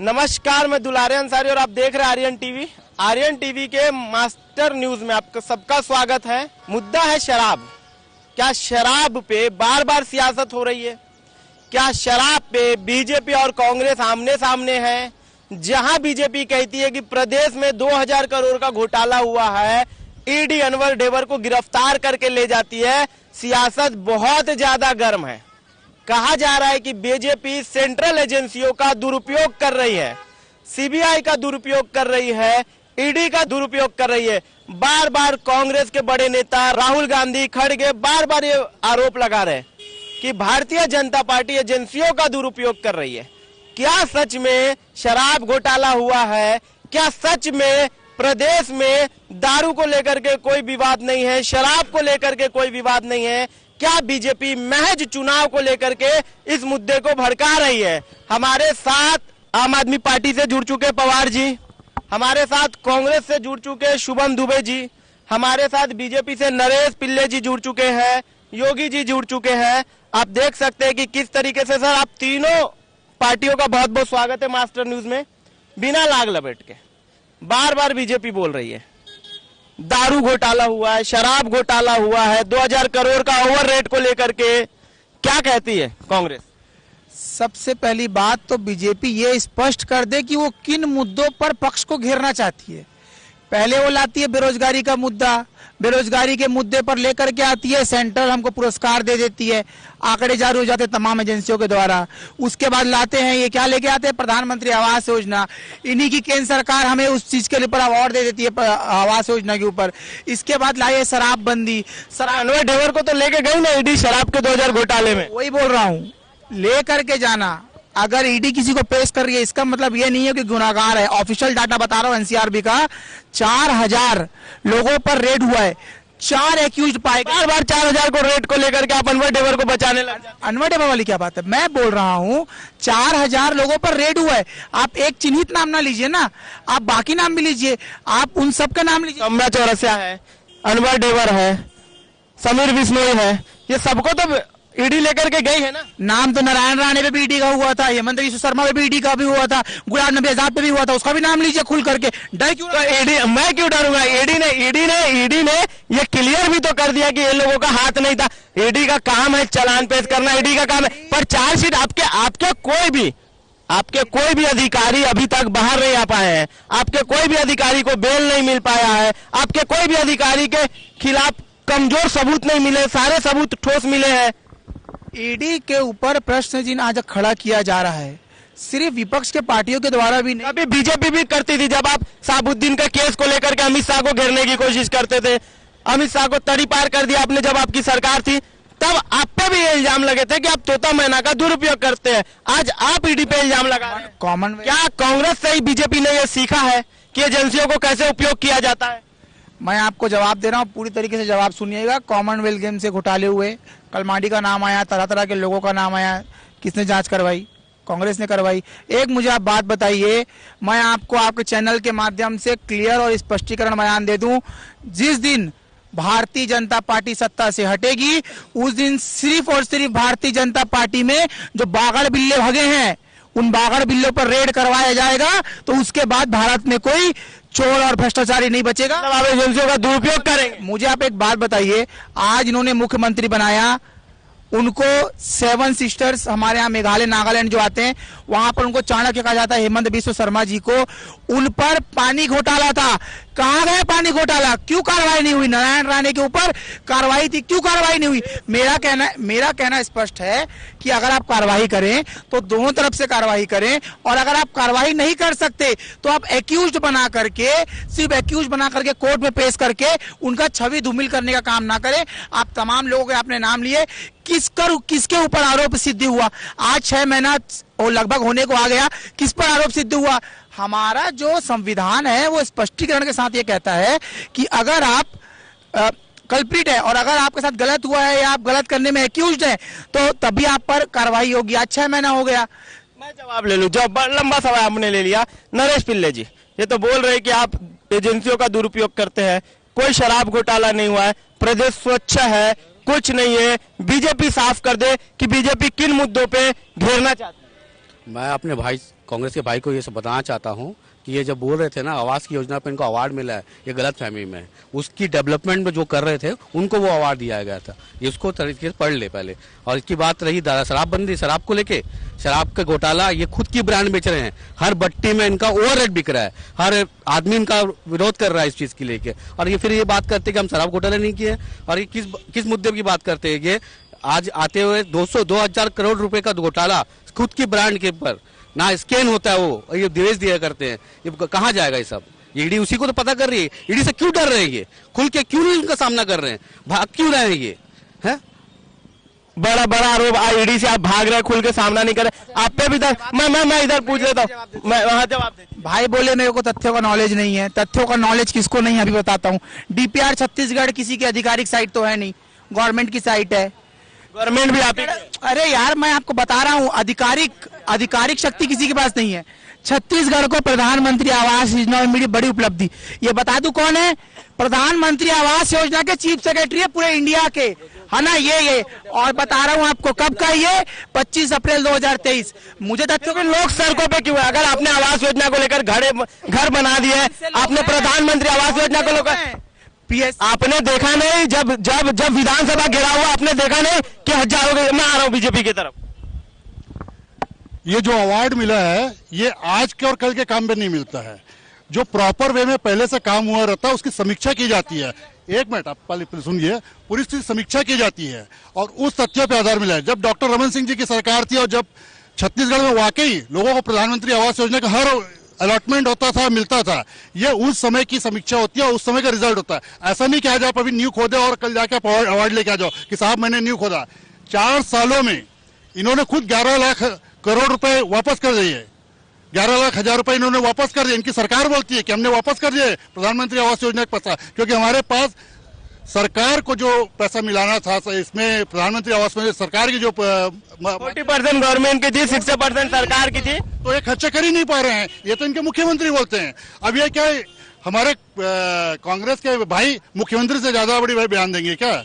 नमस्कार, मैं दुलारे अंसारी और आप देख रहे हैं आर्यन टीवी। आर्यन टीवी के मास्टर न्यूज में आपका सबका स्वागत है। मुद्दा है शराब। क्या शराब पे बार बार सियासत हो रही है? क्या शराब पे बीजेपी और कांग्रेस आमने सामने है? जहां बीजेपी कहती है कि प्रदेश में 2000 करोड़ का घोटाला हुआ है, ईडी अनवर ढेबर को गिरफ्तार करके ले जाती है, सियासत बहुत ज्यादा गर्म है। कहा जा रहा है कि बीजेपी सेंट्रल एजेंसियों का दुरुपयोग कर रही है, सीबीआई का दुरुपयोग कर रही है, ईडी का दुरुपयोग कर रही है। बार बार कांग्रेस के बड़े नेता राहुल गांधी खड़गे बार बार ये आरोप लगा रहे हैं कि भारतीय जनता पार्टी एजेंसियों का दुरुपयोग कर रही है। क्या सच में शराब घोटाला हुआ है? क्या सच में प्रदेश में दारू को लेकर के कोई विवाद नहीं है, शराब को लेकर के कोई विवाद नहीं है? क्या बीजेपी महज चुनाव को लेकर के इस मुद्दे को भड़का रही है? हमारे साथ आम आदमी पार्टी से जुड़ चुके पवार जी, हमारे साथ कांग्रेस से जुड़ चुके शुभम दुबे जी, हमारे साथ बीजेपी से नरेश पिल्ले जी जुड़ चुके हैं, योगी जी जुड़ चुके हैं। आप देख सकते हैं कि किस तरीके से सर, आप तीनों पार्टियों का बहुत बहुत स्वागत है मास्टर न्यूज में। बिना लाग लपेट के बार बार बीजेपी बोल रही है दारू घोटाला हुआ है, शराब घोटाला हुआ है, 2000 करोड़ का ओवर रेट को लेकर के क्या कहती है कांग्रेस? सबसे पहली बात तो बीजेपी ये स्पष्ट कर दे कि वो किन मुद्दों पर पक्ष को घेरना चाहती है। पहले वो लाती है बेरोजगारी का मुद्दा, बेरोजगारी के मुद्दे पर लेकर के आती है, सेंट्रल हमको पुरस्कार दे देती है, आंकड़े जारी हो जाते तमाम एजेंसियों के द्वारा। उसके बाद लाते हैं, ये क्या लेके आते हैं, प्रधानमंत्री आवास योजना, इन्हीं की केंद्र सरकार हमें उस चीज के ऊपर अवार्ड दे देती है आवास योजना के ऊपर। इसके बाद लाए शराबबंदी, अनवर ढेबर को तो लेके गई ना ईडी शराब के 2000 घोटाले में। वही बोल रहा हूँ, ले करके जाना। अगर ईडी किसी को पेश कर रही है इसका मतलब ये नहीं है कि गुनाहगार है। ऑफिशियल डाटा बता रहा हूँ एनसीआरबी का, 4000 लोगों पर रेड हुआ है, 4 एक्यूज्ड पाए गए। बार बार 4000 को रेट को लेकर के आप अनवर ढेबर को बचाने लगे। अनवर ढेबर वाली क्या बात है? मैं बोल रहा हूँ 4000 लोगों पर रेड हुआ है। आप एक चिन्हित नाम ना लीजिए ना, आप बाकी नाम भी लीजिए, आप उन सबका नाम लीजिए। कमला चौरसिया है, अनवर ढेबर है, समीर बिश्नोई है, ये सबको तो ईडी लेकर के गई है ना। नाम तो नारायण राणे पे भी ईडी का हुआ था, हेमंत बिश्व शर्मा पे भी ईडी का भी हुआ था, गुलाम नबी आजाद पे भी हुआ था, उसका भी नाम लीजिए खुल करके। डर क्यों? ईडी मैं क्यों डरूंगा? ईडी ने ये क्लियर भी तो कर दिया कि ये लोगों का हाथ नहीं था। ईडी का काम है चालान पेश करना, ईडी का काम है, पर चार्जशीट आपके कोई भी अधिकारी अभी तक बाहर नहीं आ पाए हैं, आपके कोई भी अधिकारी को बेल नहीं मिल पाया है, आपके कोई भी अधिकारी के खिलाफ कमजोर सबूत नहीं मिले, सारे सबूत ठोस मिले हैं। ईडी के ऊपर प्रश्न चिन्ह आज खड़ा किया जा रहा है, सिर्फ विपक्ष के पार्टियों के द्वारा भी नहीं। अभी बीजेपी भी करती थी। जब आप साबुद्दीन का केस को लेकर के अमित शाह को घेरने की कोशिश करते थे, अमित शाह को तड़ी पार कर दिया आपने जब आपकी सरकार थी, तब आप पे भी इल्जाम लगे थे कि आप तोता मैना का दुरुपयोग करते हैं। आज आप ईडी पे इल्जाम लगा रहे हैं। कॉमन क्या कांग्रेस से ही बीजेपी ने यह सीखा है कि एजेंसियों को कैसे उपयोग किया जाता है? मैं आपको जवाब दे रहा हूँ, पूरी तरीके से जवाब सुनिएगा। कॉमनवेल्थ गेम से घोटाले हुए, कलमाडी का नाम आया, तरह तरह के लोगों का नाम आया, किसने जांच करवाई? कांग्रेस ने करवाई। एक मुझे आप बात बताइए, मैं आपको आपके चैनल के माध्यम से क्लियर और स्पष्टीकरण बयान दे दूं, जिस दिन भारतीय जनता पार्टी सत्ता से हटेगी उस दिन सिर्फ और सिर्फ भारतीय जनता पार्टी में जो बागड़ बिल्ले भगे हैं उन बागड़ बिल्लों पर रेड करवाया जाएगा। तो उसके बाद भारत में कोई चोर और भ्रष्टाचारी नहीं बचेगा। आप एजेंसियों का दुरुपयोग करेंगे। मुझे आप एक बात बताइए, आज इन्होंने मुख्यमंत्री बनाया, उनको 7 सिस्टर्स हमारे यहाँ मेघालय नागालैंड जो आते हैं वहां पर उनको चाणक्य कहा जाता है, हेमंत बिश्व शर्मा जी को, उन पर पानी घोटाला था। कहाँ गए पानी घोटाला? क्यों कार्रवाई नहीं हुई? नारायण राणे के ऊपर कार्रवाई थी, क्यों कार्रवाई नहीं हुई? मेरा कहना स्पष्ट है कि अगर आप कार्रवाई करें तो दोनों तरफ से कार्रवाई करें, और अगर आप कार्रवाई नहीं कर सकते तो आप एक्यूज्ड बना करके, सिर्फ एक्यूज्ड बना करके कोर्ट में पेश करके उनका छवि धूमिल करने का काम ना करें। आप तमाम लोगों के आपने नाम लिए, किसके ऊपर आरोप सिद्ध हुआ? आज 6 महीना लगभग होने को आ गया, किस पर आरोप सिद्ध हुआ? हमारा जो संविधान है वो स्पष्टीकरण के साथ ये कहता है कि अगर आप कल्प्रिट है और अगर आपके साथ गलत हुआ है या आप गलत करने में एक्यूज्ड हैं तो तभी आप पर कार्रवाई होगी। आज 6 महीना हो गया। मैं जवाब ले लूं, जब लंबा समय आपने ले लिया। नरेश पिल्ले जी ये तो बोल रहे कि आप एजेंसियों का दुरुपयोग करते हैं, कोई शराब घोटाला नहीं हुआ है, प्रदेश स्वच्छ है, कुछ नहीं है। बीजेपी साफ कर दे कि बीजेपी किन मुद्दों पे घेरना चाहती है। मैं अपने भाई कांग्रेस के भाई को ये सब बताना चाहता हूँ कि ये जब बोल रहे थे ना आवास की योजना पे इनको अवार्ड मिला है, ये गलत फहमी में है। उसकी डेवलपमेंट में जो कर रहे थे उनको वो अवार्ड दिया गया था, ये उसको तरीके से पढ़ ले पहले। और इसकी बात रही शराबबंदी, शराब को लेके, शराब का घोटाला, ये खुद की ब्रांड बेच रहे हैं, हर बट्टी में इनका ओवर रेट बिक रहा है, हर आदमी इनका विरोध कर रहा है इस चीज की लेके। और ये फिर ये बात करते कि हम शराब घोटाला नहीं किए, और ये किस मुद्दे की बात करते हैं। ये आज आते हुए 2,000 करोड़ रुपए का घोटाला खुद की ब्रांड के ऊपर, ना स्कैन होता है वो, ये देश दिया करते हैं, ये कहाँ जाएगा ये सब। ईडी उसी को तो पता कर रही है, ईडी से क्यों डर रहे हैं ये, खुल के क्यों नहीं उनका सामना कर रहे हैं, भाग क्यों रहे हैं ये, है बड़ा बड़ा आरोप, ईडी से आप भाग रहे, खुल के सामना नहीं कर रहे। आप पे भी मैं इधर पूछ लेता हूँ, मैं वहां जवाब दे। भाई बोले मेरे को तथ्यों का नॉलेज नहीं है। तथ्यों का नॉलेज किसको नहीं, अभी बताता हूँ। डीपीआर छत्तीसगढ़ किसी की आधिकारिक साइट तो है नहीं, गवर्नमेंट की साइट है। गवर्नमेंट भी आप अरे यार मैं आपको बता रहा हूँ, आधिकारिक शक्ति किसी के पास नहीं है। छत्तीसगढ़ को प्रधानमंत्री आवास योजना में मिली बड़ी उपलब्धि, ये बता दूं कौन है? प्रधानमंत्री आवास योजना के चीफ सेक्रेटरी है पूरे इंडिया के, है ना। ये और बता रहा हूँ आपको कब का, ये 25 अप्रैल 2023। मुझे तथ्यों के लोग सड़कों पे क्यों है? अगर आपने आवास योजना को लेकर घर बना दिए, आपने प्रधानमंत्री आवास योजना को लेकर आपने देखा नहीं, जब विधानसभा घेरा हुआ, आपने देखा नहीं कि हजारों के, मैं आ रहा हूँ बीजेपी की तरफ। ये जो अवार्ड मिला है ये आज के और कल के काम पे नहीं मिलता है, जो प्रॉपर वे में पहले से काम हुआ रहता है उसकी समीक्षा की जाती है। एक मिनट आप पहले सुनिए, पूरी इसकी समीक्षा की जाती है और उस तथ्य पे आधार मिला है। जब डॉक्टर रमन सिंह जी की सरकार थी और जब छत्तीसगढ़ में वाकई लोगों को प्रधानमंत्री आवास योजना का हर अलॉटमेंट होता था, मिलता था, ये उस समय की समीक्षा होती है और उस समय का रिजल्ट होता है। ऐसा नहीं कहा जाए अभी न्यू खोदे और कल जाके अवार्ड लेके आ जाओ कि साहब मैंने न्यू खोदा। 4 सालों में इन्होंने खुद 11 लाख करोड़ रुपए वापस कर दिए, 11 लाख हजार रुपए इन्होंने वापस कर दिए। इनकी सरकार बोलती है कि हमने वापस कर दिए प्रधानमंत्री आवास योजना का पैसा, क्योंकि हमारे पास सरकार को जो पैसा मिलाना था इसमें प्रधानमंत्री आवास में सरकार की जो 40% गवर्नमेंट की थी, 60% सरकार की थी, तो ये खर्चा कर ही नहीं पा रहे हैं। ये तो इनके मुख्यमंत्री बोलते हैं। अब ये क्या हमारे कांग्रेस के भाई मुख्यमंत्री से ज्यादा बड़ी भाई बयान देंगे क्या?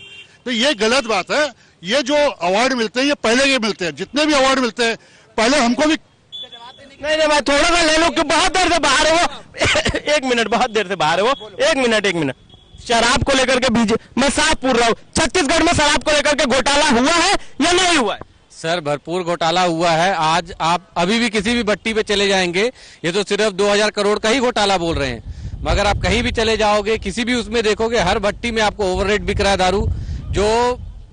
तो ये गलत बात है। ये जो अवार्ड मिलते हैं ये पहले के मिलते हैं, जितने भी अवार्ड मिलते हैं पहले हमको भी नहीं मैं थोड़ा सा ले लूं कि बहुत देर से बाहर है वो। एक मिनट, बहुत देर से बाहर है वो। एक मिनट, शराब को लेकर के मैं साफ पूछ रहा हूँ, छत्तीसगढ़ में शराब को लेकर के घोटाला हुआ है या नहीं हुआ है? सर भरपूर घोटाला हुआ है। आज आप अभी भी किसी भी भट्टी पे चले जाएंगे, ये तो सिर्फ 2000 करोड़ का ही घोटाला बोल रहे हैं, मगर आप कहीं भी चले जाओगे किसी भी उसमें देखोगे हर भट्टी में आपको ओवर रेट बिक रहा है दारू, जो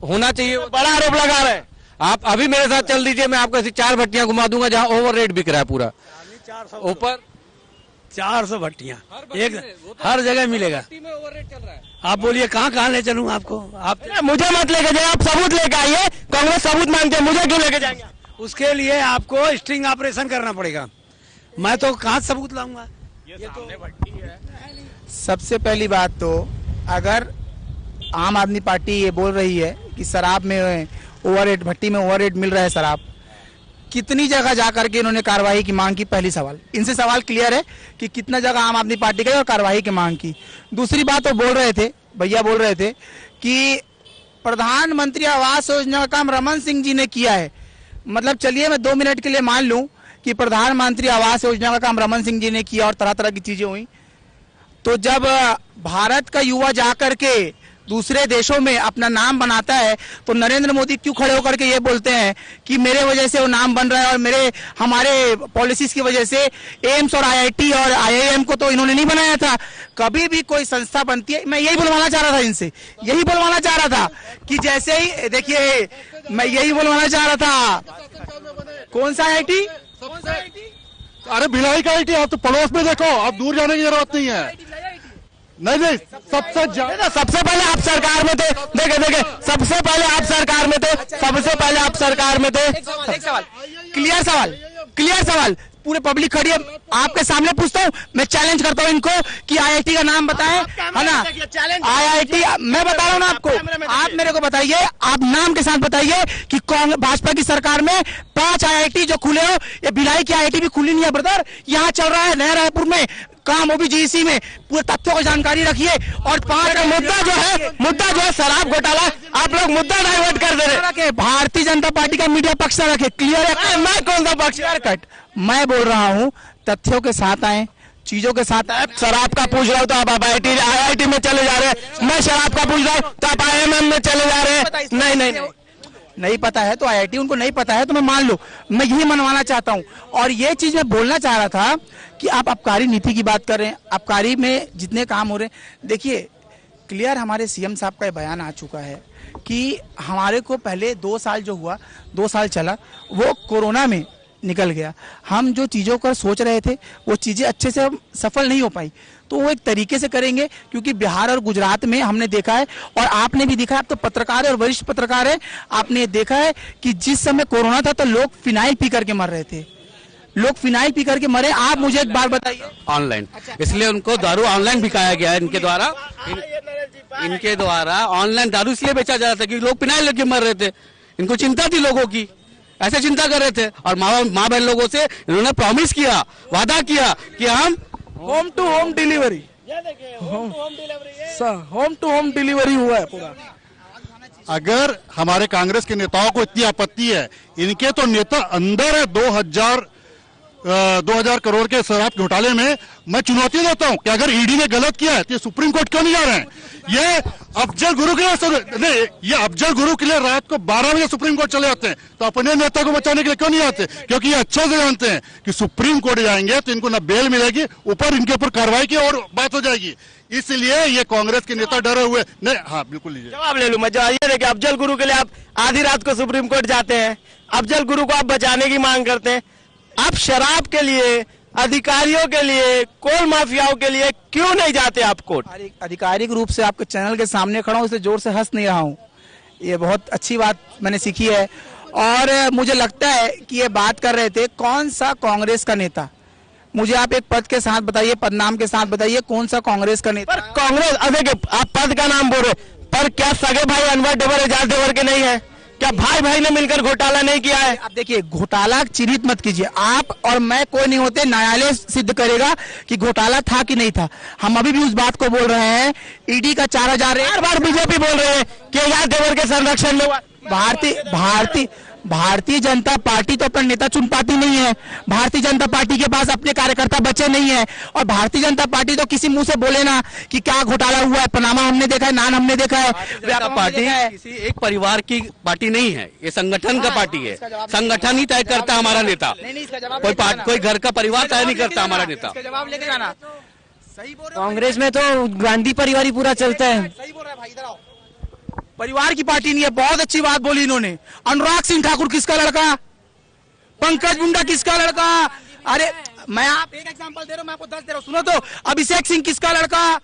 होना चाहिए। बड़ा आरोप लगा रहे हैं। आप अभी मेरे साथ चल दीजिए, मैं आपको ऐसी 4 भट्टियां घुमा दूंगा जहां ओवर रेट बिक रहा है पूरा ऊपर 400 भट्टियां एक हर जगह मिलेगा। आप बोलिए कहाँ ले चलूं आपको? आप मुझे मत लेके जाए, आप सबूत लेके आइए। कांग्रेस सबूत मांगते हैं, मुझे क्यों लेके जाएंगे? उसके लिए आपको स्ट्रिंग ऑपरेशन करना पड़ेगा। मैं तो कहाँ सबूत लाऊंगा? ये सामने भट्टी है। सबसे पहली बात तो अगर आम आदमी पार्टी ये बोल रही है कि शराब में ओवर रेट, भट्टी में ओवर रेट मिल रहा है शराब, कितनी जगह जाकर के इन्होंने कार्रवाई की मांग की? पहली सवाल, इनसे सवाल क्लियर है कि कितना जगह आम आदमी पार्टी गई और कार्रवाई की मांग की। दूसरी बात वो बोल रहे थे, भैया बोल रहे थे कि प्रधानमंत्री आवास योजना का काम रमन सिंह जी ने किया है। मतलब चलिए मैं 2 मिनट के लिए मान लूं कि प्रधानमंत्री आवास योजना का काम रमन सिंह जी ने किया और तरह तरह की चीजें हुई, तो जब भारत का युवा जाकर के दूसरे देशों में अपना नाम बनाता है तो नरेंद्र मोदी क्यों खड़े होकर के ये बोलते हैं कि मेरे वजह से वो नाम बन रहा है और हमारे पॉलिसीज की वजह से एम्स और आईआईटी और आईआईएम को तो इन्होंने नहीं बनाया था। कभी भी कोई संस्था बनती है, मैं यही बुलवाना चाह रहा था इनसे, यही बुलवाना चाह रहा था कि जैसे ही देखिए मैं यही बुलवाना चाह रहा था। कौन सा आईआईटी? अरे भिलाई का आईटी, आप तो पड़ोस में देखो, आप दूर जाने की जरूरत नहीं है। नहीं सबसे पहले आप सरकार में थे, देखे सबसे पहले आप सरकार में थे, सबसे पहले आप सरकार में थे। एक सवाल, क्लियर सवाल, पूरे पब्लिक खड़ी है, आपके सामने पूछता हूँ, मैं चैलेंज करता हूँ इनको कि आईआईटी का नाम बताएं, है ना? आईआईटी मैं बता रहा हूँ ना आपको, आप मेरे को बताइए, आप नाम के साथ बताइए कि भाजपा की सरकार में 5 आईआईटी जो खुले हो, ये भिलाई की आईआईटी भी खुली नहीं है ब्रदर, यहाँ चल रहा है नया रायपुर में काम ओबीसी में पूरे तथ्यों की जानकारी रखिए। और 5 मुद्दा जो है शराब घोटाला, आप लोग मुद्दा डाइवर्ट कर दे रहे हैं। भारतीय जनता पार्टी का मीडिया पक्ष रखे, क्लियर है। मैं कौन सा पक्ष? कट मैं बोल रहा हूँ, तथ्यों के साथ आए, चीजों के साथ आए। शराब का पूछ रहा हूँ तो आप IIT में चले जा रहे हैं, मैं शराब का पूछ रहा हूँ तो आप IMM में चले जा रहे हैं। नहीं पता है तो IIT उनको नहीं पता है तो मैं मान लो, मैं यही मनवाना चाहता हूं। और ये चीज मैं बोलना चाह रहा था कि आप आबकारी नीति की बात कर रहे हैं, आबकारी में जितने काम हो रहे हैं, देखिए क्लियर हमारे सीएम साहब का बयान आ चुका है कि हमारे को पहले 2 साल जो हुआ, 2 साल चला, वो कोरोना में निकल गया। हम जो चीज़ों का सोच रहे थे वो चीज़ें अच्छे से सफल नहीं हो पाई, तो वो एक तरीके से करेंगे, क्योंकि बिहार और गुजरात में हमने देखा है और आपने भी देखा है, आप तो पत्रकार है और वरिष्ठ पत्रकार है, आपने देखा है कि जिस समय कोरोना था तो लोग फिनाइल पी करके मर रहे थे, लोग फिनाइल पी करके मरे। आप मुझे एक बात बताइए, ऑनलाइन, इसलिए उनको दारू ऑनलाइन बिकाया गया है इनके द्वारा ऑनलाइन दारू इसलिए बेचा जा रहा था कि लोग फिनाइल लेके मर रहे थे। इनको चिंता थी लोगों की, ऐसे चिंता कर रहे थे। और माँ बहन लोगों से इन्होंने प्रॉमिस किया, वादा किया कि हम home to home delivery, home to home delivery हुआ है पूरा। अगर हमारे कांग्रेस के नेताओं को इतनी आपत्ति है, इनके तो नेता अंदर है 2000 करोड़ के शराब घोटाले में, मैं चुनौती देता हूं कि अगर ईडी ने गलत किया है तो ये सुप्रीम कोर्ट क्यों नहीं जा रहे हैं? ये अफजल गुरु के लिए नहीं, ये अफजल गुरु के लिए रात को 12 बजे सुप्रीम कोर्ट चले जाते हैं, तो अपने नेता को बचाने के लिए क्यों नहीं आते? क्योंकि ये अच्छे से जानते हैं कि सुप्रीम कोर्ट जाएंगे तो इनको न बेल मिलेगी, ऊपर इनके ऊपर कार्रवाई की और बात हो जाएगी। इसलिए ये कांग्रेस के नेता डरे हुए नहीं। हाँ बिल्कुल लीजिए, जवाब ले लूं मैं। ये देखिए, अफजल गुरु के लिए आप आधी रात को सुप्रीम कोर्ट जाते हैं, अफजल गुरु को आप बचाने की मांग करते हैं। आप शराब के लिए, अधिकारियों के लिए, कोल माफियाओं के लिए क्यों नहीं जाते आप कोर्ट? आधिकारिक रूप से आपके चैनल के सामने खड़ा हूं, इसलिए जोर से हंस नहीं रहा हूं। ये बहुत अच्छी बात मैंने सीखी है। और मुझे लगता है कि ये बात कर रहे थे कौन सा कांग्रेस का नेता, मुझे आप एक पद के साथ बताइए, पदनाम के साथ बताइए, कौन सा कांग्रेस का नेता? पर कांग्रेस, आप पद का नाम बोल रहे, पर क्या सगे भाई अनवर देवर, एजाज देवर के नहीं है? क्या भाई भाई ने मिलकर घोटाला नहीं किया है? आप देखिए, घोटाला चिन्हित मत कीजिए, आप और मैं कोई नहीं होते, न्यायालय सिद्ध करेगा कि घोटाला था कि नहीं था। हम अभी भी उस बात को बोल रहे हैं, ईडी का 4000 बार बीजेपी बोल रहे हैं कि एजाज देवर के संरक्षण में भारतीय जनता पार्टी तो अपना नेता चुन पाती नहीं है, भारतीय जनता पार्टी के पास अपने कार्यकर्ता बचे नहीं है, और भारतीय जनता पार्टी तो किसी मुंह से बोले ना कि क्या घोटाला हुआ है, पनामा हमने देखा है, नान हमने देखा है। पार्टी किसी एक परिवार की पार्टी नहीं है, ये संगठन का पार्टी है, संगठन ही तय करता है हमारा नेता, कोई घर का परिवार तय नहीं करता हमारा नेता। जवाब लेके जाना। कांग्रेस में तो गांधी परिवार ही पूरा चलता है, सही बोल रहा है भाई, इधर आओ। परिवार की पार्टी नहीं है, बहुत अच्छी बात बोली इन्होंने। अनुराग सिंह ठाकुर किसका लड़का? पंकज मुंडा किसका लड़का? अरे मैं आप एक एग्जांपल दे रहा हूं, मैं आपको 10 दे रहा हूं, सुनो तो। अभिषेक सिंह किसका लड़का?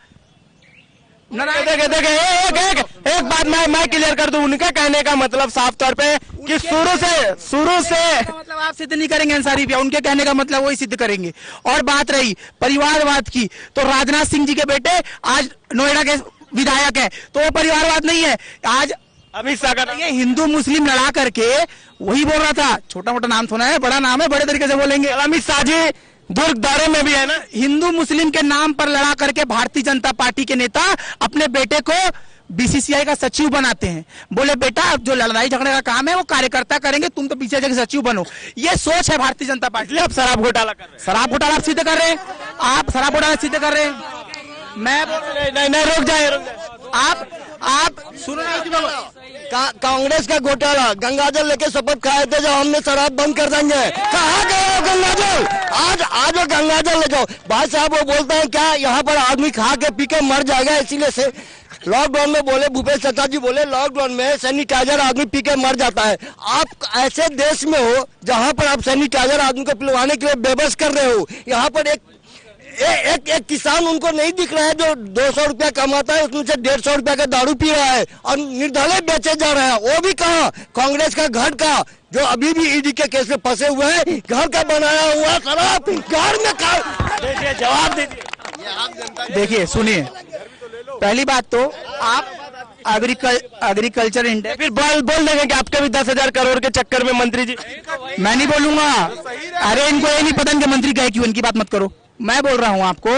एक बात मैं क्लियर कर दूं, उनका कहने का मतलब साफ तौर पे कि शुरू से मतलब आप सिद्ध नहीं करेंगे अंसारी भैया, उनके कहने का मतलब वही सिद्ध करेंगे। और बात रही परिवारवाद की, तो राजनाथ सिंह जी के बेटे आज नोएडा के विधायक है, तो वो परिवारवाद नहीं है। आज अमित शाह का ये हिंदू मुस्लिम लड़ा करके वही बोल रहा था, छोटा मोटा नाम सुना है, बड़ा नाम है, बड़े तरीके से बोलेंगे। अमित शाह जी दुर्ग दौरे में भी है ना। हिंदू मुस्लिम के नाम पर लड़ा करके भारतीय जनता पार्टी के नेता अपने बेटे को बीसीसीआई का सचिव बनाते हैं। बोले बेटा जो लड़ाई झगड़े का काम है वो कार्यकर्ता करेंगे, तुम तो बीसीसीआई के सचिव बनो। ये सोच है भारतीय जनता पार्टी। आप शराब घोटाला कर रहे हैं, शराब घोटाला आप सिद्ध कर रहे हैं, आप शराब घोटाला सिद्ध कर रहे हैं। मैं नहीं रुक जाए आप सुनो, कांग्रेस का घोटाला, गंगाजल लेके शपथ खाए थे जब हमने शराब बंद कर देंगे, कहाँ गए गंगाजल? आज वो गंगाजल ले जाओ। भाई साहब वो बोलते हैं क्या यहाँ पर आदमी खा के पी के मर जाएगा, इसीलिए से लॉकडाउन में बोले, भूपेश चचा जी बोले लॉकडाउन में सैनिटाइजर आदमी पी के मर जाता है। आप ऐसे देश में हो जहाँ पर आप सैनिटाइजर आदमी को पिलवाने के लिए बेबस कर रहे हो। यहाँ पर एक किसान उनको नहीं दिख रहा है जो 200 रुपया कमाता है, उसमें से 150 रुपया का दारू पी रहा है और निर्दलीय बेचे जा रहा है। वो भी कहाँ? कांग्रेस का घर का, जो अभी भी ईडी के केस में फंसे हुए हैं, घर का बनाया हुआ शराब घर में देखिए, जवाब दीजिए। देखिए सुनिए, पहली बात तो आप एग्रीकल्चर इंडेक्स फिर बोल देंगे कि आपके भी 10,000 करोड़ के चक्कर में मंत्री जी। मैं नहीं बोलूंगा। अरे इनको ये नहीं पता कि मंत्री गए क्यों, इनकी बात मत करो, मैं बोल रहा हूं आपको,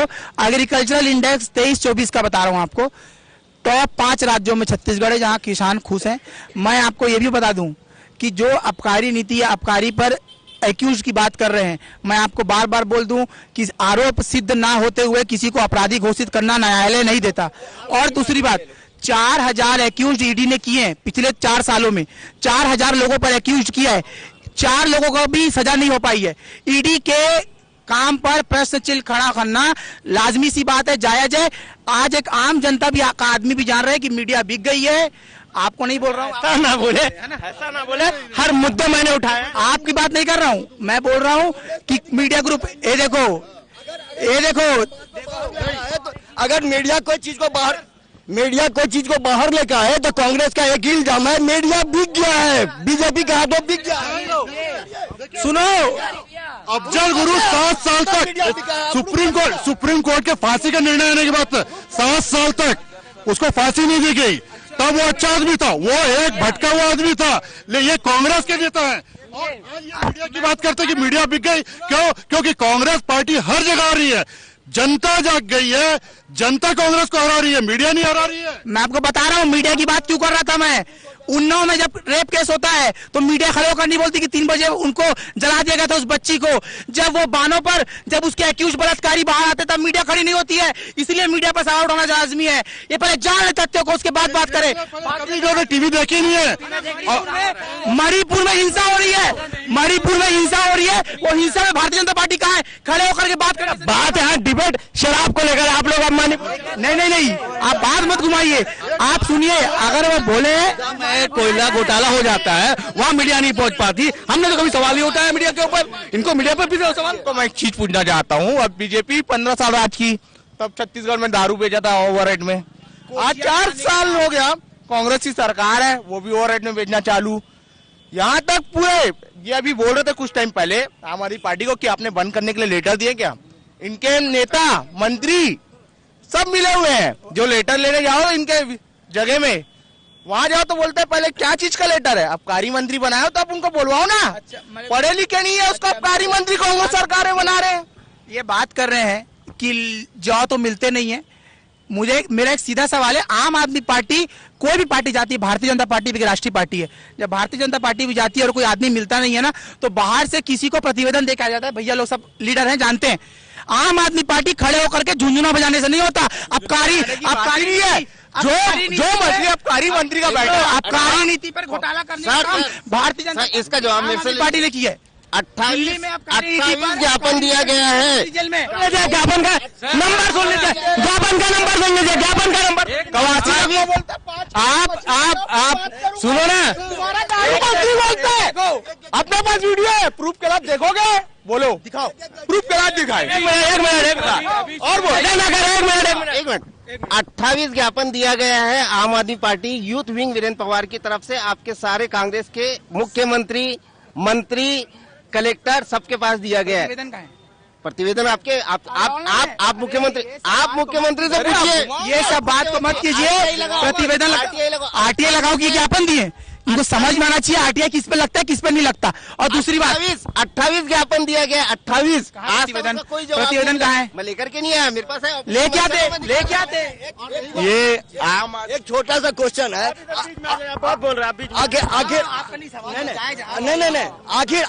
एग्रीकल्चरल इंडेक्स 23-24 का बता रहा हूं आपको। टॉप 5 राज्यों में छत्तीसगढ़ है जहां किसान खुश हैं। मैं आपको ये भी बता दूं कि जो आबकारी नीति या आबकारी पर एक्यूज की बात कर रहे हैं, मैं आपको बार बार बोल दूं कि आरोप सिद्ध ना होते हुए किसी को अपराधी घोषित करना न्यायालय नहीं देता। और दूसरी बात, 4000 एक्यूज ईडी ने किए हैं पिछले 4 सालों में, 4000 लोगों पर एक्यूज किया है, 4 लोगों को भी सजा नहीं हो पाई है। ईडी के काम पर प्रश्न चिन्ह खड़ा करना लाजमी सी बात है, जायज है। आज एक आम जनता भी का आदमी भी जान रहा है कि मीडिया बिक गई है। आपको नहीं बोल रहा हूँ, ऐसा ना बोले, ऐसा ना बोले, हर मुद्दे मैंने उठाए। आपकी बात नहीं कर रहा हूँ, मैं बोल रहा हूँ कि मीडिया ग्रुप, ये देखो अगर मीडिया कोई चीज को बाहर लेकर आए तो कांग्रेस का एक ही इल्जाम है, मीडिया बिक गया है, बीजेपी के हाथों बिक गया है। सुनो, अफजल गुरु 7 साल तक सुप्रीम कोर्ट के फांसी का निर्णय आने के बाद 7 साल तक उसको फांसी नहीं दी गई। तब वो अच्छा आदमी था, वो एक भटका हुआ आदमी था, लेकिन ये कांग्रेस के नेता है। और आज ये मीडिया की बात करते हैं कि मीडिया बिक गई, क्यों? क्योंकि कांग्रेस पार्टी हर जगह आ रही है, जनता जाग गई है, जनता कांग्रेस को हरा रही है, मीडिया नहीं हरा रही है। मैं आपको बता रहा हूँ मीडिया की बात क्यों कर रहा था मैं। उन्नाव में जब रेप केस होता है तो मीडिया खड़े होकर नहीं बोलती कि 3 बजे उनको जला दिया गया था उस बच्ची को। जब वो बानों पर, जब उसके एक्यूज बलात्कारी बाहर आते तब मीडिया खड़ी नहीं होती है, इसलिए मीडिया पर सवाल उठाना लाजमी है। ये पहले जान ले तथ्यों को, उसके बाद बात करें। कभी टीवी देखी नहीं है। मणिपुर में हिंसा हो रही है, मणिपुर में हिंसा हो रही है, वो हिंसा में भारतीय जनता पार्टी कहाँ है? खड़े होकर के बात करें। बात है डिबेट शराब को लेकर, आप लोग नहीं, आप बात मत घुमाइए, आप सुनिए। अगर वो बोले कोयला घोटाला हो जाता है, वहाँ मीडिया नहीं पहुंच पाती। हमने तो कभी सवाल ही उठाया मीडिया के ऊपर, इनको मीडिया पर भी सवाल। तो मैं एक चीज पूछना चाहता हूँ, अब बीजेपी 15 साल राज की, तब छत्तीसगढ़ में दारू बेचा था ओवर रेट में। आज 4 साल हो गया, कांग्रेस की सरकार है, वो भी ओवर रेट में बेचना चालू। यहाँ तक पूरे ये अभी बोल रहे थे कुछ टाइम पहले आम आदमी पार्टी को कि आपने बंद करने के लिए लेटर दिए क्या? इनके नेता मंत्री सब मिले हुए हैं, जो लेटर लेने जाओ इनके जगह में, वहां जाओ तो बोलते हैं पहले क्या चीज का लेटर है, आबकारी मंत्री बनाए तो आप उनको बोलवाओ ना। पढ़े लिखे नहीं है, उसको आबकारी मंत्री कांग्रेस सरकारें बना रहे हैं। ये बात कर रहे हैं कि जाओ तो मिलते नहीं है। मेरा एक सीधा सवाल है, आम आदमी पार्टी कोई भी पार्टी जाती है, भारतीय जनता पार्टी भी राष्ट्रीय पार्टी है, जब भारतीय जनता पार्टी भी जाती है और कोई आदमी मिलता नहीं है ना, तो बाहर से किसी को प्रतिवेदन देकर आ जाता है। भैया लोग सब लीडर हैं, जानते हैं। आम आदमी पार्टी खड़े होकर के झुंझुना बजाने से नहीं होता। आबकारी नहीं है, जो मंत्री आबकारी मंत्री का बैठा है, आबकारी नीति पर घोटाला करने का काम भारतीय जनता इसका जवाब मेरे से पार्टी ने किया है। 28 ज्ञापन दिया गया है। ज्ञापन का नंबर सुन लीजिए, ज्ञापन का नंबर सुन लीजिए, ज्ञापन का नंबर आप सुनो ना, अपने पास वीडियो है, प्रूफ के साथ देखोगे? बोलो, दिखाओ, प्रूफ के साथ दिखाए। एक मिनट और बोलो, एक मिनट। 28 ज्ञापन दिया गया है आम आदमी पार्टी यूथ विंग वीरेंद्र पवार की तरफ से, आपके सारे कांग्रेस के मुख्यमंत्री, मंत्री, कलेक्टर सबके पास दिया गया है। प्रतिवेदन आपके आप मुख्यमंत्री से पूछिए। ये सब बात को मत कीजिए। प्रतिवेदन आरटीआई लगाओ कि ज्ञापन दिए, इनको समझ में आना चाहिए आरटीआई किस पे लगता है किस पे नहीं लगता। और दूसरी बात, 28 ज्ञापन दिया गया, 28 प्रतिवेदन कहाँ है? मैं लेकर के नहीं आया, मेरे पास है, लेके आते। ये एक छोटा सा क्वेश्चन है, बोल रहे नहीं,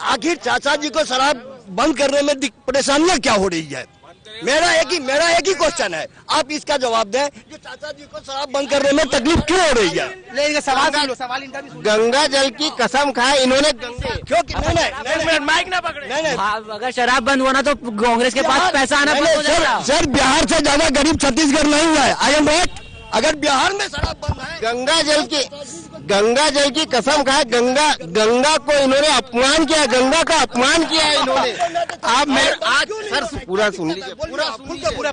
आखिर चाचा जी को शराब बंद करने में परेशानियां क्या हो रही है? मेरा एक ही क्वेश्चन है, आप इसका जवाब दें। जो चाचा जी को शराब बंद करने में तकलीफ क्यों हो रही है? सवाल इनका भी। गंगा जल की कसम खाए इन्होंने, क्योंकि माइक ना पकड़े। नहीं, अगर शराब बंद होना तो कांग्रेस के पास पैसा आना बंद हो जाएगा। सर बिहार से ज्यादा गरीब छत्तीसगढ़ नहीं हुआ है, आई एम राइट। अगर बिहार में शराब बंद है, गंगा जल की कसम खाए, गंगा को इन्होंने अपमान किया, गंगा का अपमान किया है इन्होंने। आप मैं आज सर पूरा सुन लीजिए,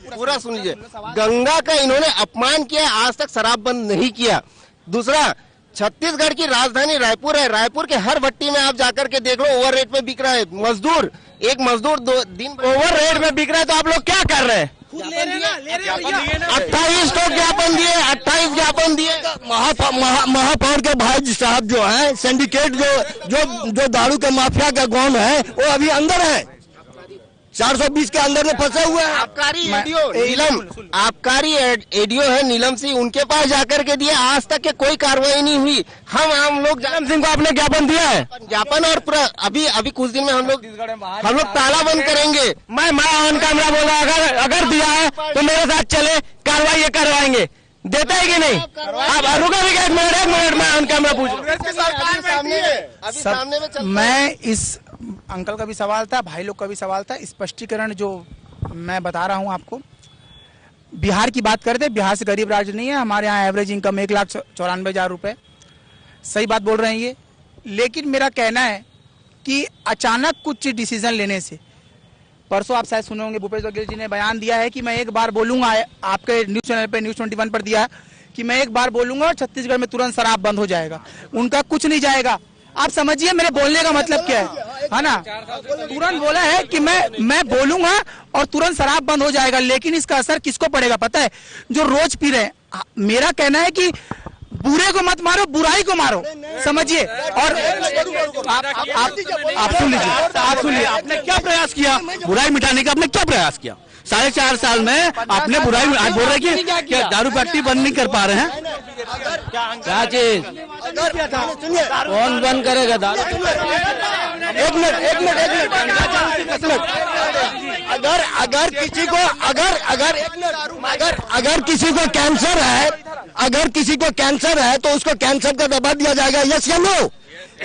पूरा सुन लीजिए। गंगा का इन्होंने अपमान किया, आज तक शराब बंद नहीं किया। दूसरा, छत्तीसगढ़ की राजधानी रायपुर है, रायपुर के हर भट्टी में आप जाकर के देख लो, ओवर रेट में बिक रहा है। एक मजदूर 2 दिन ओवर रेट में बिक रहा है, तो आप लोग क्या कर रहे हैं? 28 तो ज्ञापन दिए, 28 ज्ञापन दिए। महापौर के भाई साहब जो है, सिंडिकेट जो दारू के माफिया का गौन है, वो अभी अंदर है। 420 के अंदर में फंसे हुए हैं। आबकारी एडीओ नीलम, आबकारी एडीओ है नीलम सिंह, उनके पास जाकर के दिए, आज तक के कोई कार्रवाई नहीं हुई। हम लोग नीलम सिंह को आपने ज्ञापन दिया है, ज्ञापन, और अभी कुछ दिन में हम लोग ताला बंद करेंगे। मैं ऑन कैमरा बोल रहा हूँ, अगर दिया है तो मेरे साथ चले, कार्रवाई ये करवाएंगे। देता है कि नहीं? आप रुको भी, एक मिनट मैं ऑन कैमरा पूछ मैं इस अंकल का भी सवाल था, भाई लोग का भी सवाल था, स्पष्टीकरण जो मैं बता रहा हूं आपको। बिहार की बात करते, बिहार से गरीब राज्य नहीं है, हमारे यहाँ एवरेज इनकम 1,94,000 रुपए, सही बात बोल रहे हैं ये। लेकिन मेरा कहना है कि अचानक कुछ डिसीजन लेने से, परसों आप शायद सुने होंगे भूपेश बघेल जी ने बयान दिया है कि मैं एक बार बोलूंगा, आपके न्यूज चैनल पे न्यूज 21 पर दिया कि मैं एक बार बोलूंगा और छत्तीसगढ़ में तुरंत शराब बंद हो जाएगा। उनका कुछ नहीं जाएगा। आप समझिए मेरे बोलने का मतलब क्या है ना? तुरंत बोला है कि मैं बोलूंगा और तुरंत शराब बंद हो जाएगा। लेकिन इसका असर किसको पड़ेगा पता है? जो रोज पी रहे हैं। मेरा कहना है कि बुरे को मत मारो, बुराई को मारो, समझिए। और आप सुन लीजिए, आपने क्या प्रयास किया बुराई मिटाने का? आपने क्या प्रयास किया? 4.5 साल में आपने बुराई, आज बोल रहे कि क्या दारू फैक्ट्री बंद नहीं कर पा रहे हैं? क्या चीज? कौन बंद करेगा दारू? एक मिनट। अगर किसी को अगर किसी को कैंसर है, तो उसको कैंसर का दवा दिया जाएगा, यस या नो?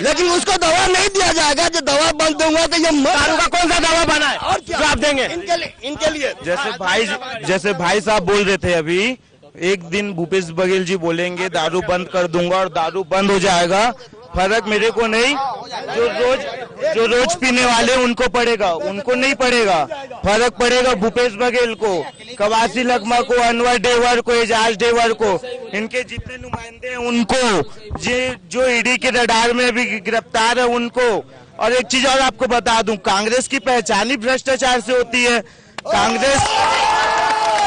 लेकिन उसको दवा नहीं दिया जाएगा। जो दवा बंद दूंगा तो ये दारू का कौन सा दवा बना है और जो आप देंगे इनके लिए? जैसे भाई साहब बोल रहे थे अभी, एक दिन भूपेश बघेल जी बोलेंगे दारू बंद कर दूंगा और दारू बंद हो जाएगा। फर्क मेरे को नहीं, जो रोज पीने वाले उनको पड़ेगा, उनको नहीं पड़ेगा। फर्क पड़ेगा भूपेश बघेल को, कवासी लखमा को, अनवर डेवर को, एजाज डेवर को, इनके जितने नुमाइंदे हैं उनको, जो ईडी के रडार में भी गिरफ्तार है उनको। और एक चीज और आपको बता दूं, कांग्रेस की पहचान ही भ्रष्टाचार से होती है। कांग्रेस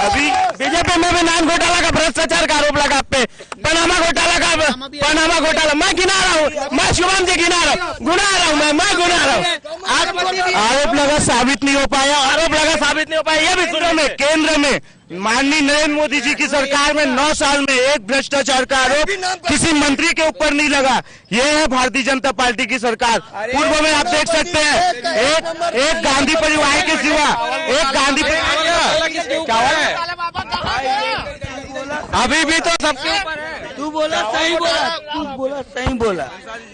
अभी बीजेपी में भी नाम घोटाला का, भ्रष्टाचार का आरोप लगा आप पे, पनामा घोटाला मैं गिना रहा हूँ, मैं शुभम जी गिना रहा हूँ, मैं गुना रहा हूँ। आरोप लगा साबित नहीं हो पाया, ये भी सुनो में केंद्र में माननीय नरेंद्र मोदी जी की सरकार में 9 साल में एक भ्रष्टाचार का आरोप किसी मंत्री के ऊपर नहीं लगा। ये है भारतीय जनता पार्टी की सरकार। पूर्व में आप देख सकते हैं, एक गांधी परिवार के सिवा, एक गांधी क्या हो रहा है? अभी भी तो सबके तू बोला सही बोला,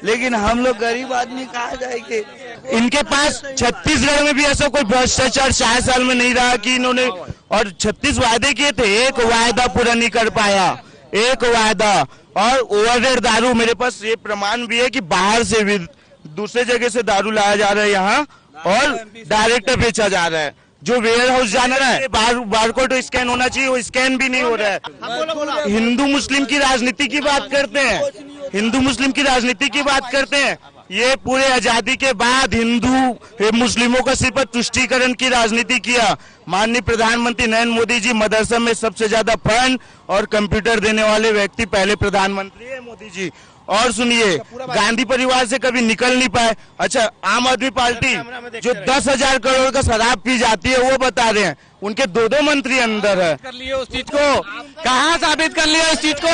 लेकिन हम लोग गरीब आदमी कहाँ जाएंगे? इनके पास छत्तीसगढ़ में भी ऐसा कोई भ्रष्टाचार 4 साल में नहीं रहा कि इन्होंने, और 36 वायदे किए थे, एक वायदा पूरा नहीं कर पाया, एक वायदा। और ओवररेट दारू, मेरे पास ये प्रमाण भी है कि बाहर से भी दूसरे जगह से दारू लाया जा रहा है यहाँ और डायरेक्ट बेचा जा रहा है। जो वेयर हाउस जाना है, बारकोड स्कैन होना चाहिए, वो स्कैन भी नहीं हो रहा है। हिंदू मुस्लिम की राजनीति की बात करते हैं, ये पूरे आजादी के बाद हिंदू मुस्लिमों का सिर्फ तुष्टीकरण की राजनीति किया। माननीय प्रधानमंत्री नरेंद्र मोदी जी मदरसा में सबसे ज्यादा फंड और कंप्यूटर देने वाले व्यक्ति पहले प्रधानमंत्री है मोदी जी। और सुनिए, गांधी परिवार से कभी निकल नहीं पाए। अच्छा, आम आदमी पार्टी जो 10,000 करोड़ का शराब पी जाती है वो बता रहे हैं, उनके 2 मंत्री अंदर है। कर लिए उस चीज को, कहाँ साबित कर लिया इस चीज को?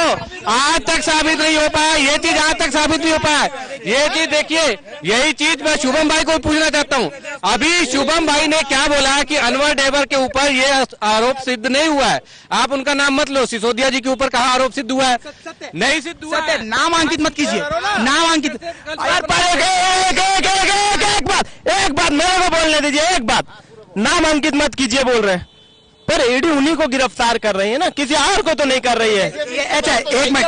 आज तक साबित नहीं हो पाया, ये चीज आज तक साबित नहीं हो पाया। ये चीज देखिए, यही चीज मैं शुभम भाई को पूछना चाहता हूँ। अभी शुभम भाई ने क्या बोला कि अनवर डेवर के ऊपर ये आरोप सिद्ध नहीं हुआ है। आप उनका नाम मत लो, सिसोदिया जी के ऊपर कहाँ आरोप सिद्ध हुआ है? नहीं सिद्ध हुआ है। नाम अंकित मत कीजिए, नाम अंकित। एक बात मेरे को बोलने दीजिए, एक बात, नाम अंकित मत कीजिए बोल रहे हैं, पर ईडी उन्हीं को गिरफ्तार कर रही है ना, किसी और को तो नहीं कर रही है। अच्छा, एक मिनट,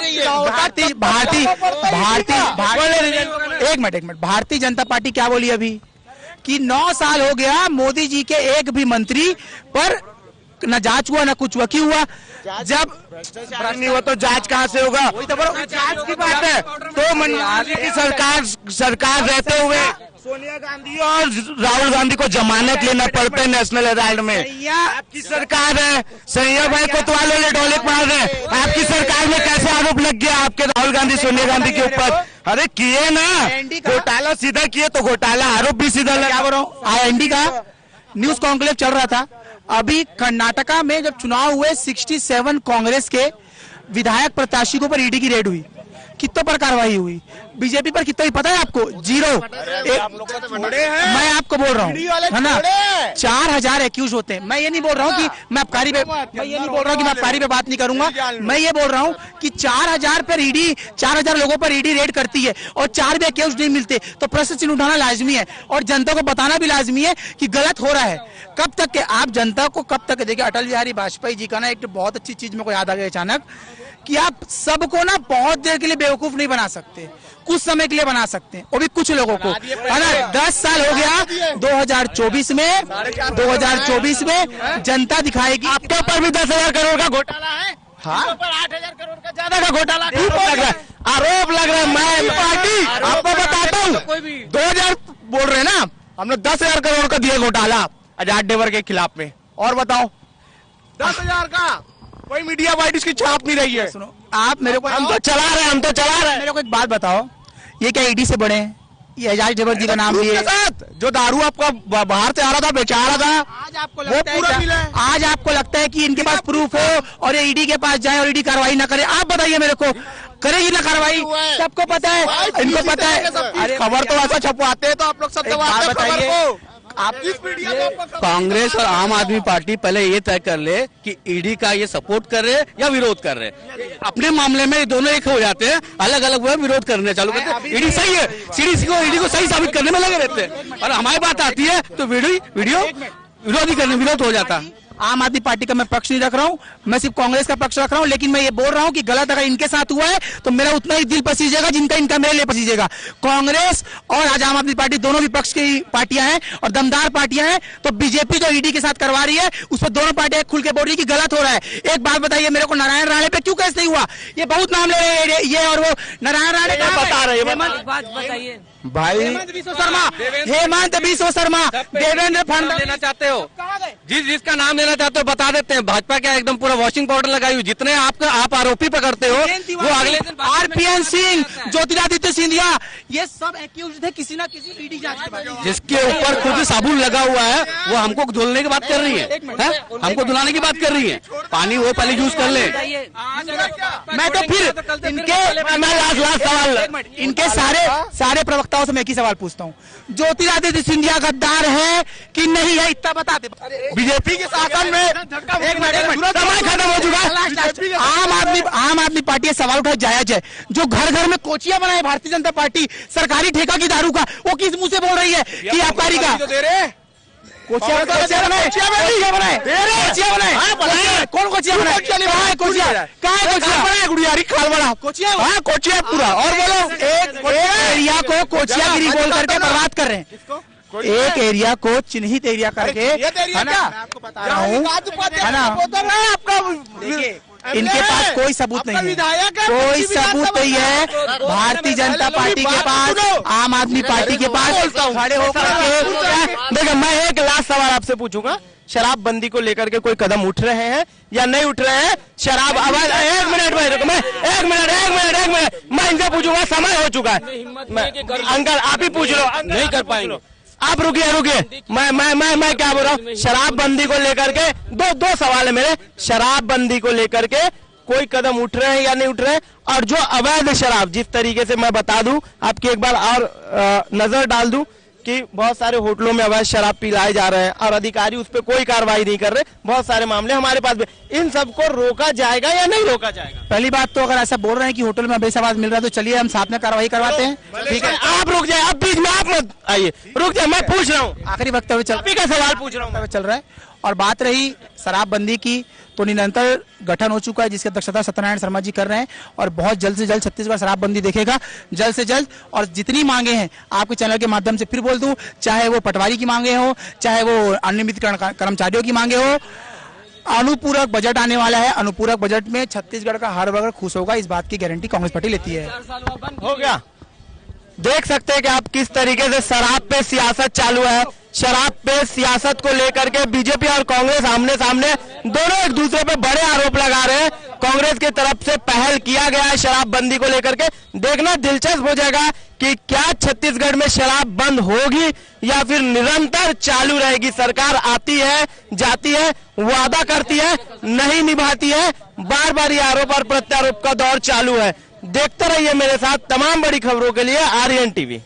भारतीय जनता पार्टी क्या बोली अभी कि 9 साल हो गया मोदी जी के एक भी मंत्री पर न जांच हुआ, न कुछ वकी हुआ। जब नहीं हुआ तो जांच कहाँ से होगा? वही तो जांच की बात है। तो मनमोहन की सरकार रहते हुए सोनिया गांधी और राहुल गांधी को जमानत लेना पड़ता है नेशनल हेराल्ड में। आपकी सरकार है, सैया भाई कोतवाल वाले डोले मार रहे हैं। आपकी सरकार में कैसे आरोप लग गया आपके राहुल गांधी सोनिया गांधी के ऊपर? अरे किए ना, घोटाला सीधा किए तो घोटाला आरोप भी सीधा लगा। क्या बोल रहा हूँ, IND का न्यूज कॉन्क्लेव चल रहा था। अभी कर्नाटका में जब चुनाव हुए 67 कांग्रेस के विधायक प्रत्याशी के ऊपर ईडी की रेड हुई, कितनों पर कार्रवाई हुई, बीजेपी पर कितना ही पता है आपको? 0। मैं आपको बोल रहा हूँ है ना, 4000 एक्यूज होते हैं। मैं ये नहीं बोल रहा हूँ कि मैं आबकारी पे बात नहीं करूंगा। मैं ये बोल रहा हूँ कि 4000 पर ईडी, 4000 लोगों पर ईडी रेड करती है और 4 भी एक्यूज नहीं मिलते, तो प्रश्न चिन्ह उठाना लाजमी है और जनता को बताना भी लाजमी है कि गलत हो रहा है। कब तक के आप जनता को कब तक देखिए, अटल बिहारी वाजपेयी जी का ना एक बहुत अच्छी चीज मेरे को याद आ गई अचानक, कि आप सबको ना बहुत देर के लिए बेवकूफ नहीं बना सकते, कुछ समय के लिए बना सकते हैं, वो भी कुछ लोगों को, है ना। 10 साल हो गया, 2024 में जनता दिखाएगी। आपके ऊपर भी 10,000 करोड़ का घोटाला है, हाँ, 8,000 करोड़ का ज्यादा का घोटाला आरोप लग रहा है। मैं पार्टी आपको बताता हूँ, 2000 बोल रहे हैं ना, हमने 10,000 करोड़ का दिया घोटाला आजाद डेवर के खिलाफ में। और बताओ 10,000 का कोई मीडिया वाइट इसकी छाप नहीं रही है। सुनो आप मेरे को, हम तो चला रहे हैं। मेरे को एक बात बताओ, ये क्या ईडी से बड़े हैं? ये आजाद डेवर जी का नाम लिए, जो दारू आपका बाहर से आ रहा था, बेचा रहा था, आज आपको लगता है कि इनके पास प्रूफ हो और ये ईडी के पास जाए और ईडी कार्रवाई ना करे? आप बताइए मेरे को, करेगी ना कार्रवाई? सबको पता है, इनको पता है। अरे खबर तो ऐसा छपवाते हैं तो आप लोग सब बताइए। आप कांग्रेस और आम आदमी पार्टी पहले ये तय कर ले कि ईडी का ये सपोर्ट कर रहे या विरोध कर रहे। अपने मामले में दोनों एक हो जाते हैं, अलग अलग वो विरोध करने चालू करते हैं। ईडी सही है, ईडी को सही साबित करने में लगे रहते हैं, और हमारी बात आती है तो वीडियो विरोधी करने विरोध हो जाता है। आम आदमी पार्टी का मैं पक्ष नहीं रख रहा हूं, मैं सिर्फ कांग्रेस का पक्ष रख रहा हूं, लेकिन मैं ये बोल रहा हूं कि गलत अगर इनके साथ हुआ है तो मेरा उतना ही दिल पसीजेगा जिनका इनका मेरे लिए पसीजेगा। कांग्रेस और आज आम आदमी पार्टी दोनों विपक्ष की पार्टियां हैं और दमदार पार्टियां हैं, तो बीजेपी जो ईडी के साथ करवा रही है उस पर दोनों पार्टियां खुल के बोल रही है कि गलत हो रहा है। एक बात बताइए मेरे को, नारायण राणे पे क्यों केस नहीं हुआ? ये बहुत नाम ले रहे हैं ये और वो, नारायण राणे का बता रहे बताइए भाई, हेमंत बिस्व शर्मा, देवेंद्र फडणवीस लेना चाहते हो, जिसका नाम लेना चाहते हो बता देते हैं। भाजपा क्या एकदम पूरा वॉशिंग पाउडर लगाई हुई, जितने आप आरोपी पकड़ते हो वो अगले दिन आरपीएन सिंह, ज्योतिरादित्य सिंधिया, ये सब एक्यूज थे किसी ना किसी ईडी जांच के बाद। जिसके ऊपर खुद साबुन लगा हुआ है वो हमको धुलने की बात कर रही है, हमको धुलाने की बात कर रही है। पानी वो पहले यूज कर ले। मैं तो फिर इनके सारे प्रवक्ताओं से मैं एक ही सवाल पूछता हूँ, ज्योतिरादित्य सिंधिया गद्दार है कि नहीं है? इतना बता दे। बीजेपी के शासन में एक मिनट समय खत्म हो चुका है। आम आदमी पार्टी सवाल उठाए जायज है, जो घर घर में कोचियां बनाए भारतीय जनता पार्टी सरकारी ठेका की दारू का, वो किस मुंह से बोल रही है कि आबकारी का कोचिया बनाए? कौन कोचिया कोचिया पूरा? और बोलो, एक एरिया को कोचियागिरी बोल करके बर्बाद कर रहे हैं, एक एरिया को चिन्हित एरिया करके, है ना, है ना। इनके पास कोई सबूत नहीं है, कोई सबूत नहीं है। भारतीय जनता पार्टी के पास, आम आदमी पार्टी के पास खड़े होकर के। देखो मैं एक लास्ट सवाल आपसे पूछूंगा, शराबबंदी को लेकर के कोई कदम उठ रहे हैं या नहीं उठ रहे हैं? शराब आवाज, एक मिनट मैं इनसे पूछूंगा, समय हो चुका है। अंकल आप ही पूछ लो। नहीं कर पाएंगे आप रुकिए। मैं क्या बोल रहा हूँ, शराबबंदी को लेकर के दो सवाल है मेरे। शराबबंदी को लेकर के कोई कदम उठ रहे हैं या नहीं उठ रहे हैं? और जो अवैध शराब, जिस तरीके से मैं बता दूं आपकी एक बार और नजर डाल दूं कि बहुत सारे होटलों में अवैध शराब पिलाए जा रहे हैं और अधिकारी उस पर कोई कार्रवाई नहीं कर रहे, बहुत सारे मामले हमारे पास भी। इन सबको रोका जाएगा या नहीं रोका जाएगा? पहली बात तो अगर ऐसा बोल रहे हैं कि होटल में अवैध शराब मिल रहा है तो चलिए हम साथ में कार्रवाई करवाते हैं। ठीक है, आप रुक जाए, अब बीच में आप मत आइए, रुक जाए, मैं पूछ रहा हूँ, आखिरी वक्तव्य सवाल पूछ रहा हूँ चल रहा है। और बात रही शराबबंदी की, तो निरंतर गठन हो चुका है जिसकी अध्यक्षता सत्यनारायण शर्मा जी कर रहे हैं और बहुत जल्द से जल्द छत्तीसगढ़ शराबबंदी देखेगा, जल्द से जल्द। और जितनी मांगे हैं आपके चैनल के माध्यम से फिर बोल दूं, चाहे वो पटवारी की मांगे हो, चाहे वो अनियमित कर्मचारियों की मांगे हो, अनुपूरक बजट आने वाला है। अनुपूरक बजट में छत्तीसगढ़ का हर वर्ग खुश होगा, इस बात की गारंटी कांग्रेस पार्टी लेती है। हो गया, देख सकते हैं कि आप किस तरीके से शराब पे सियासत चालू है। शराब पे सियासत को लेकर के बीजेपी और कांग्रेस आमने सामने दोनों एक दूसरे पे बड़े आरोप लगा रहे हैं कांग्रेस की तरफ से पहल किया गया है शराबबंदी को लेकर के। देखना दिलचस्प हो जाएगा कि क्या छत्तीसगढ़ में शराब बंद होगी या फिर निरंतर चालू रहेगी। सरकार आती है, जाती है, वादा करती है, नहीं निभाती है, बार बार ये आरोप और प्रत्यारोप का दौर चालू है। देखते रहिए मेरे साथ। तमाम बड़ी खबरों के लिए आर्यन टीवी।